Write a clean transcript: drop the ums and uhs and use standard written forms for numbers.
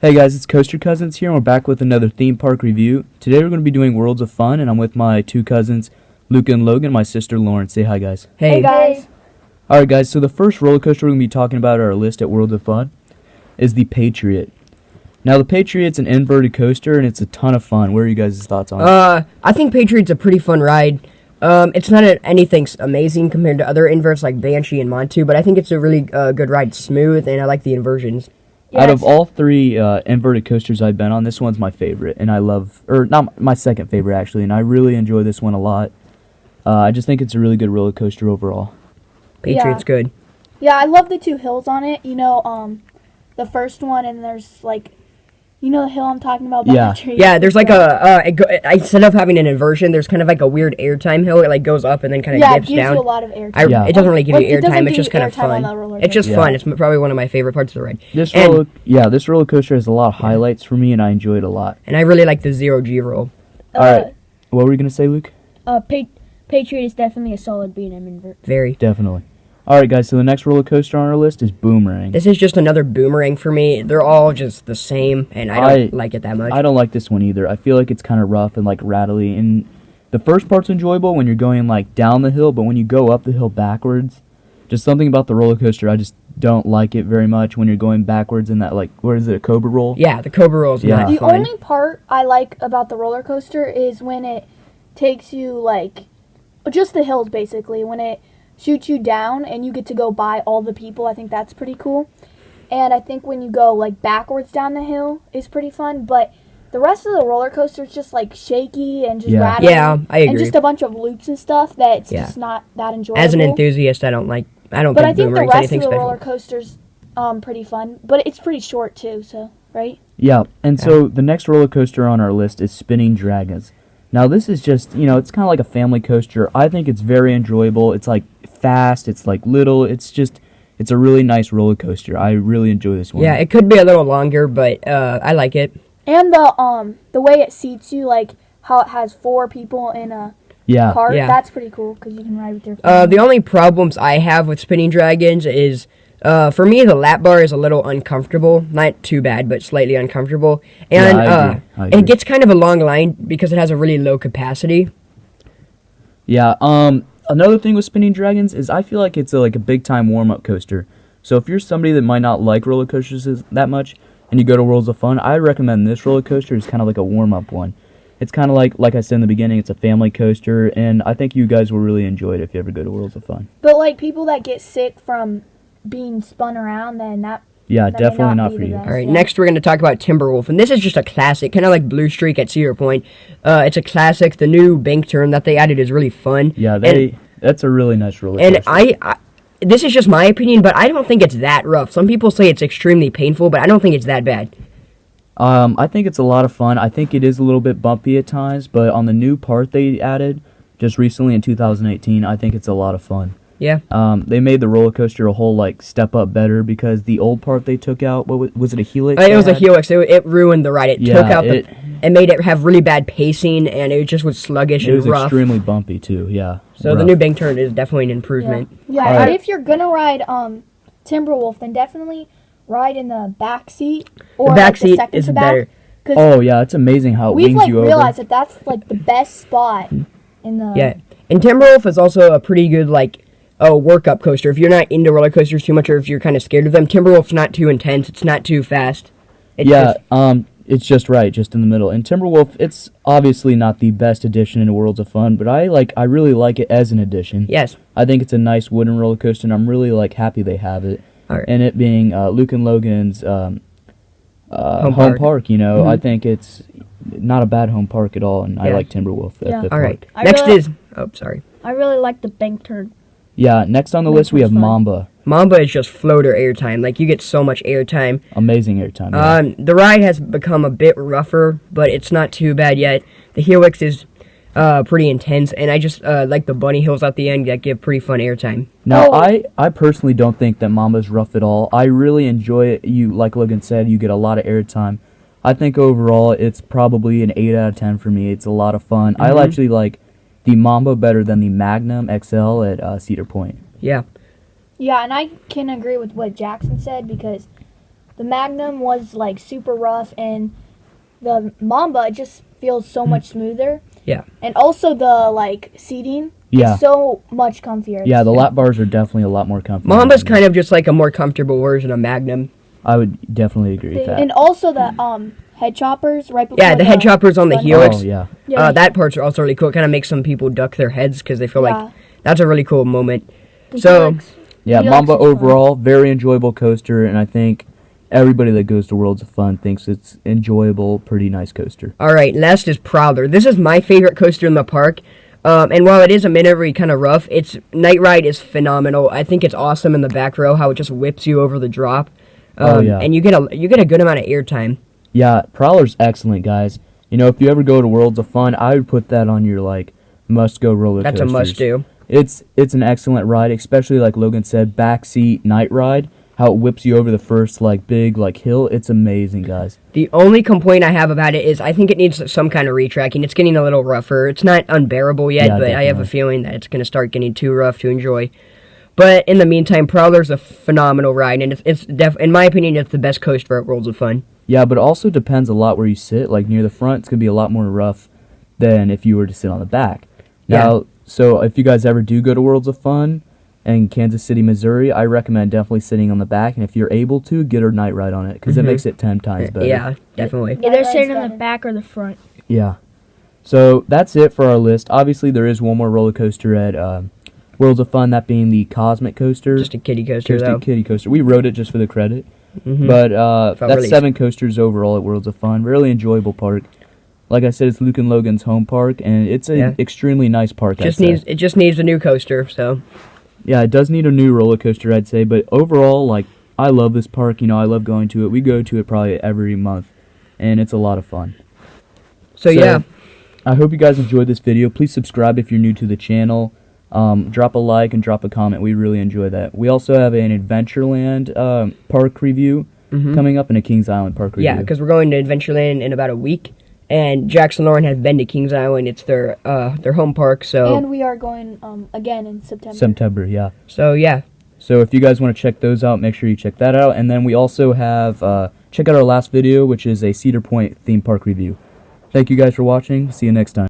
Hey guys, it's Coaster Cousins here, and we're back with another theme park review. Today we're going to be doing Worlds of Fun, and I'm with my two cousins, Luca and Logan, my sister Lauren. Say hi, guys. Hey guys. Alright guys, so the first roller coaster we're going to be talking about on our list at Worlds of Fun is the Patriot. Now the Patriot's an inverted coaster, and it's a ton of fun. What are you guys' thoughts on it? I think Patriot's a pretty fun ride. It's not anything amazing compared to other inverts like Banshee and Montu, but I think it's a really good ride. Smooth, and I like the inversions. Yes. Out of all three inverted coasters I've been on, this one's my favorite, and I love, or not my second favorite actually, and I really enjoy this one a lot. I just think it's a really good roller coaster overall. Patriot's good. Yeah, I love the two hills on it. The first one, and there's the hill I'm talking about. Yeah. Yeah, there's like instead of having an inversion, there's kind of like a weird airtime hill. It goes up and then kind of it dips gives down. you a lot of airtime. Yeah. It doesn't really give you It doesn't airtime. give It's just you kind of airtime on fun. the roller It's just coaster. fun. It's probably one of my favorite parts of the ride. This And- roller coaster has a lot of highlights for me, and I enjoy it a lot. And I really like the zero G roll. Alright, what were you going to say, Luke? Patriot is definitely a solid B&M invert. Very. Definitely. Alright guys, so the next roller coaster on our list is Boomerang. This is just another boomerang for me. They're all just the same, and I don't like it that much. I don't like this one either. I feel like it's kind of rough and rattly, and the first part's enjoyable when you're going down the hill, but when you go up the hill backwards, just something about the roller coaster, I just don't like it very much when you're going backwards in that what is it, a cobra roll? Yeah, the Cobra roll is Yeah. not The fun. only part I like about the roller coaster is when it takes you just the hills basically. When it shoots you down and you get to go by all the people, I think that's pretty cool. And I think when you go backwards down the hill is pretty fun. But the rest of the roller coaster is just shaky and just rattling. Yeah, I And agree. just a bunch of loops and stuff that's Yeah. just not that enjoyable. As an enthusiast, I don't But think I think the boomerang's rest anything of the special. roller coaster's pretty fun. But it's pretty short too, so right? Yeah, and so the next roller coaster on our list is Spinning Dragons. Now this is just, it's kind of like a family coaster. I think it's very enjoyable. It's fast, it's little, it's a really nice roller coaster. I really enjoy this one. Yeah, it could be a little longer, but I like it. And the way it seats you, how it has 4 people in a cart, Yeah. that's pretty cool because you can ride with your family. The only problems I have with Spinning Dragons is, for me, the lap bar is a little uncomfortable. Not too bad, but slightly uncomfortable. And I agree. it gets kind of a long line because it has a really low capacity. Yeah, another thing with Spinning Dragons is I feel like it's a big time warm up coaster. So if you're somebody that might not like roller coasters that much and you go to Worlds of Fun, I recommend this roller coaster as kind of like a warm up one. It's kind of like I said in the beginning, it's a family coaster, and I think you guys will really enjoy it if you ever go to Worlds of Fun. But people that get sick from being spun around, then that Yeah, that may definitely not be for the you. best. All right, Yeah. next we're going to talk about Timberwolf, and this is just a classic, kind of like Blue Streak at Cedar Point. It's a classic. The new bank turn that they added is really fun. Yeah, that's a really nice roller And coaster. I this is just my opinion, but I don't think it's that rough. Some people say it's extremely painful, but I don't think it's that bad. I think it's a lot of fun. I think it is a little bit bumpy at times, but on the new part they added just recently in 2018, I think it's a lot of fun. Yeah. They made the roller coaster a whole step up better because the old part they took out. What was it, a helix? It was they a had? helix. It ruined the ride. It Yeah, took out it made it have really bad pacing, and it just was sluggish It was and rough. extremely bumpy too. Yeah. So the rough. new bank turn is definitely an Yeah, improvement. yeah. All But right. if you're gonna ride Timberwolf, then definitely ride in the back seat or The back the seat second is to back. better. Oh yeah, it's amazing how it We've wings you over. realized that that's the best spot in the Yeah. And Timberwolf is also a pretty good workup coaster. If you're not into roller coasters too much, or if you're kind of scared of them, Timberwolf's not too intense. It's not too fast. It's Yeah, just- it's just right, just in the middle. And Timberwolf, it's obviously not the best addition into Worlds of Fun, but I really like it as an addition. yes. I think it's a nice wooden roller coaster, and I'm really happy they have it. All right. And it being Luke and Logan's home park. park, I Mhm. think it's not a bad home park at all, and I Yeah. like Timberwolf at Yeah. the All park. right. I Next really- is sorry. I really like the bank turn. Yeah, next on the That list we was have fun. Mamba. Mamba is just floater airtime. You get so much airtime. Amazing airtime. Yeah. The ride has become a bit rougher, but it's not too bad yet. The helix is pretty intense, and I just like the bunny hills at the end that give pretty fun airtime. Now, Oh. I personally don't think that Mamba's rough at all. I really enjoy it. Like Logan said, you get a lot of airtime. I think overall it's probably an 8 out of 10 for me. It's a lot of fun. I Mhm. actually like the Mamba better than the Magnum XL at Cedar Point. Yeah. Yeah, and I can agree with what Jackson said because The Magnum was like super rough, and the Mamba it just feels so much smoother. Yeah. And also the like seating Yeah. is so much comfier. Yeah, the lap bars are definitely a lot more comfortable. Mamba's kind of just like a more comfortable version of Magnum. I would definitely agree with that. And also the head choppers right before. Yeah, the head choppers on the front- Helix. Oh, yeah. Yeah. That part's also really cool. It kind of makes some people duck their heads because they feel Yeah. like that's a really cool moment. The So- Helix- Yeah, Helix Mamba is fun. overall, very enjoyable coaster, and I think everybody that goes to Worlds of Fun thinks it's enjoyable, pretty nice coaster. All right, last is Prowler. This is my favorite coaster in the park. And while it is a minute kind of rough, its night ride is phenomenal. I think it's awesome in the back row how it just whips you over the drop. Oh, yeah. And you get a good amount of airtime. Yeah, Prowler's excellent, guys. You know, if you ever go to Worlds of Fun, I would put that on your, like, must-go roller That's coasters. a must do. It's an excellent ride, especially, like Logan said, backseat night ride. How it whips you over the first, like, big, like, hill. It's amazing, guys. The only complaint I have about it is I think it needs some kind of retracking. It's getting a little rougher. It's not unbearable yet, Yeah, but I have a definitely. feeling that it's going to start getting too rough to enjoy. But in the meantime, Prowler's a phenomenal ride, and in my opinion, it's the best coaster at Worlds of Fun. Yeah, but it also depends a lot where you sit. Like, near the front, it's going to be a lot more rough than if you were to sit on the back. Now, so if you guys ever do go to Worlds of Fun in Kansas City, Missouri, I recommend definitely sitting on the back, and if you're able to, get a night ride on it, because it makes it 10 times better. Yeah, definitely. Either ride's sitting in the better. back or the front. Yeah. So that's it for our list. Obviously, there is one more roller coaster at Worlds of Fun, that being the Cosmic Coaster. Just a kiddie coaster, though. Kiddie coaster. We wrote it just for the credit. Mhm. But Felt that's really 7 coasters overall at Worlds of Fun. Really enjoyable park. Like I said, it's Luke and Logan's home park, and it's an Yeah. extremely nice park. It just needs a new coaster. So Yeah, it does need a new roller coaster, I'd say. But overall, like, I love this park. You know, I love going to it. We go to it probably every month, and it's a lot of fun. so yeah. I hope you guys enjoyed this video. Please subscribe if you're new to the channel. Drop a like and drop a comment. We really enjoy that. We also have an Adventureland park review coming up and a Kings Island park review. Yeah, because we're going to Adventureland in about a week, and Jackson Lauren has been to Kings Island. It's their home park. So And we are going again in September. September, yeah. yeah. So if you guys want to check those out, make sure you check that out. And then we also have, check out our last video, which is a Cedar Point theme park review. Thank you guys for watching. See you next time.